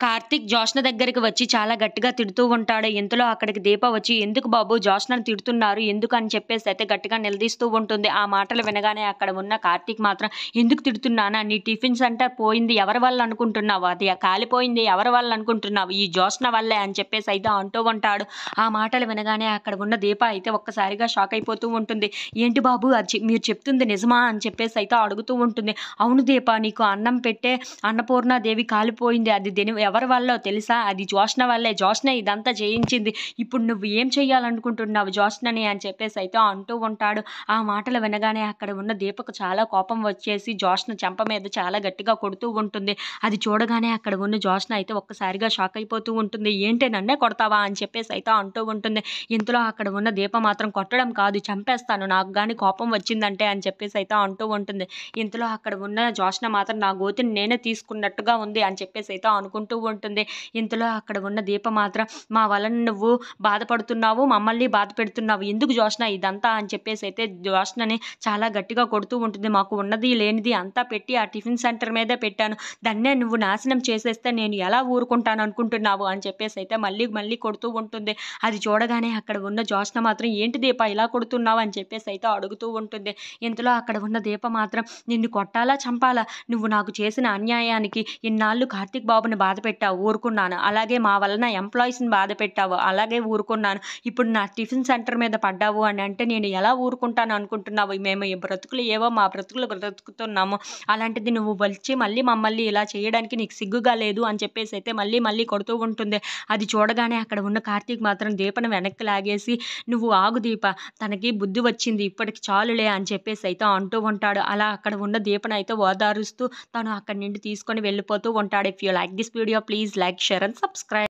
కార్తీక్ జోష్న దగ్గరికి వచ్చి చాలా గట్టిగా తిడుతూ ఉంటాడు. ఇంతలో అక్కడికి దీప వచ్చి ఎందుకు బాబు జోష్నను తిడుతున్నారు ఎందుకు అని చెప్పేసి అయితే గట్టిగా నిలదీస్తూ ఉంటుంది. ఆ మాటలు వినగానే అక్కడ ఉన్న కార్తీక్ మాత్రం ఎందుకు తిడుతున్నానా, నీ టిఫిన్ సెంటర్ పోయింది ఎవరి వల్ల అనుకుంటున్నావు, అది కాలిపోయింది ఎవరి వల్ల అనుకుంటున్నావు, ఈ జోష్న వల్లే అని చెప్పేసి అయితే అంటూ ఉంటాడు. ఆ మాటలు వినగానే అక్కడ ఉన్న దీప అయితే ఒక్కసారిగా షాక్ అయిపోతూ ఉంటుంది. ఏంటి బాబు అది మీరు చెప్తుంది నిజమా అని చెప్పేసి అయితే అడుగుతూ ఉంటుంది. అవును దీప, నీకు అన్నం పెట్టే అన్నపూర్ణాదేవి కాలిపోయింది, అది ఎవరి వల్లో తెలుసా, అది జోష్న వల్లే, జోష్న ఇదంతా చేయించింది, ఇప్పుడు నువ్వు ఏం చెయ్యాలనుకుంటున్నావు జోష్నని అని చెప్పేసి అయితే అంటూ ఉంటాడు. ఆ మాటలు వినగానే అక్కడ ఉన్న దీపకు చాలా కోపం వచ్చేసి జోష్న చెంప మీద చాలా గట్టిగా కొడుతూ ఉంటుంది. అది చూడగానే అక్కడ ఉన్న జోష్న అయితే ఒక్కసారిగా షాక్ అయిపోతూ ఉంటుంది. ఏంటి నన్నే కొడతావా అని చెప్పేసి అయితే అంటూ ఉంటుంది. ఇంతలో అక్కడ ఉన్న దీప మాత్రం కొట్టడం కాదు చంపేస్తాను నాకు కానీ కోపం వచ్చిందంటే అని చెప్పేసి అయితే అంటూ ఉంటుంది. ఇంతలో అక్కడ ఉన్న జోష్న మాత్రం నా గోతిని నేనే తీసుకున్నట్టుగా ఉంది అని చెప్పేసి అయితే అనుకుంటూ ఉంటుంది. ఇంతలో అక్కడ ఉన్న దీప మాత్రం మా వలన నువ్వు బాధపడుతున్నావు, మమ్మల్ని బాధ పెడుతున్నావు, ఎందుకు జోష్న ఇదంతా అని చెప్పేసి అయితే జోష్నని చాలా గట్టిగా కొడుతూ ఉంటుంది. మాకు ఉన్నది లేనిది అంతా పెట్టి ఆ టిఫిన్ సెంటర్ మీదే పెట్టాను, దాన్నే నువ్వు నాశనం చేసేస్తే నేను ఎలా ఊరుకుంటాను అనుకుంటున్నావు అని చెప్పేసి అయితే మళ్ళీ మళ్ళీ కొడుతూ ఉంటుంది. అది చూడగానే అక్కడ ఉన్న జోష్న మాత్రం ఏంటి దీప ఇలా కొడుతున్నావు అని చెప్పేసి అయితే అడుగుతూ ఉంటుంది. ఇంతలో అక్కడ ఉన్న దీప మాత్రం నిన్ను కొట్టాలా చంపాలా, నువ్వు నాకు చేసిన అన్యాయానికి ఇన్నాళ్ళు కార్తీక్ బాబుని బాధ పెట్టావు ఊరుకున్నాను, అలాగే మా వలన ఎంప్లాయీస్ని బాధ పెట్టావు అలాగే ఊరుకున్నాను, ఇప్పుడు నా టిఫిన్ సెంటర్ మీద పడ్డావు అని అంటే నేను ఎలా ఊరుకుంటాను అనుకుంటున్నావు, మేము ఈ బ్రతుకులు ఏవో మా బ్రతుకులు బ్రతుకుతున్నాము, అలాంటిది నువ్వు వచ్చి మళ్ళీ మమ్మల్ని ఇలా చేయడానికి నీకు సిగ్గుగా లేదు అని చెప్పేసి అయితే మళ్ళీ మళ్ళీ కొడుతూ ఉంటుంది. అది చూడగానే అక్కడ ఉన్న కార్తీక్ మాత్రం దీపను వెనక్కి లాగేసి నువ్వు ఆగు దీప, తనకి బుద్ధి వచ్చింది ఇప్పటికి చాలులే అని చెప్పేసి అయితే అంటూ ఉంటాడు. అలా అక్కడ ఉన్న దీపను అయితే ఓదారుస్తూ తను అక్కడి నుండి తీసుకొని వెళ్ళిపోతూ ఉంటాడు. If you like this video please like, share and subscribe.